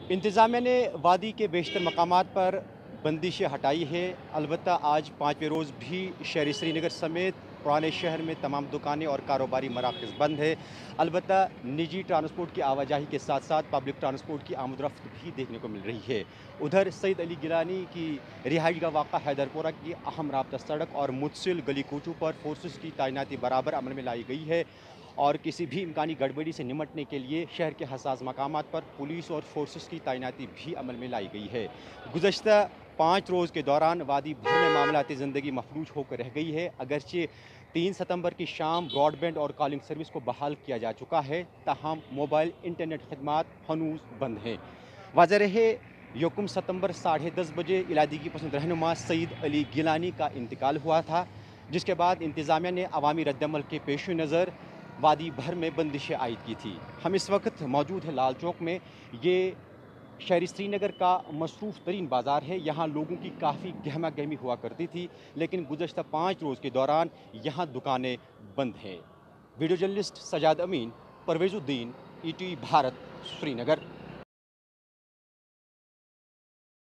इंतज़ामिया ने वादी के बेशतर मकामात पर बंदिशें हटाई है। अलबत्ता आज पाँचवें रोज़ भी शहरी श्रीनगर समेत पुराने शहर में तमाम दुकानें और कारोबारी मराकज़ बंद है। अलबत्ता निजी ट्रांसपोर्ट की आवाजाही के साथ साथ पब्लिक ट्रांसपोर्ट की आमद-ओ-रफ्त भी देखने को मिल रही है। उधर सईद अली गिलानी की रिहाइश गाह वाक़ा हैदरपुरा की अहम राब्ता सड़क और मुतसिल गली कूचों पर फोर्सेस की तैनाती बराबर अमल में लाई गई है और किसी भी इम्कानी गड़बड़ी से निमटने के लिए शहर के हसास मकामात पर पुलिस और फोर्सेस की तैनाती भी अमल में लाई गई है। गुज़श्ता 5 रोज़ के दौरान वादी भर में मामलाती ज़िंदगी मफलूज होकर रह गई है। अगरचे 3 सितंबर की शाम ब्रॉडबैंड और कॉलिंग सर्विस को बहाल किया जा चुका है, ताहम मोबाइल इंटरनेट खदमात हनूज बंद हैं। वाज़ेह रहे यकुम सितंबर 10:30 बजे इलादगी पसंद रहनुमा सईद अली गिलानी का इंतकाल हुआ था, जिसके बाद इंतज़ामिया ने अवामी रद्दमल के पेश नज़र वादी भर में बंदिशें आयद की थी। हम इस वक्त मौजूद हैं लाल चौक में। ये शहरी श्रीनगर का मसरूफ़ तरीन बाज़ार है। यहाँ लोगों की काफ़ी गहमा गहमी हुआ करती थी, लेकिन गुज़श्ता 5 रोज़ के दौरान यहाँ दुकानें बंद हैं। वीडियो जर्नलिस्ट सजाद अमीन, परवेज़ुद्दीन, ETV भारत, श्रीनगर।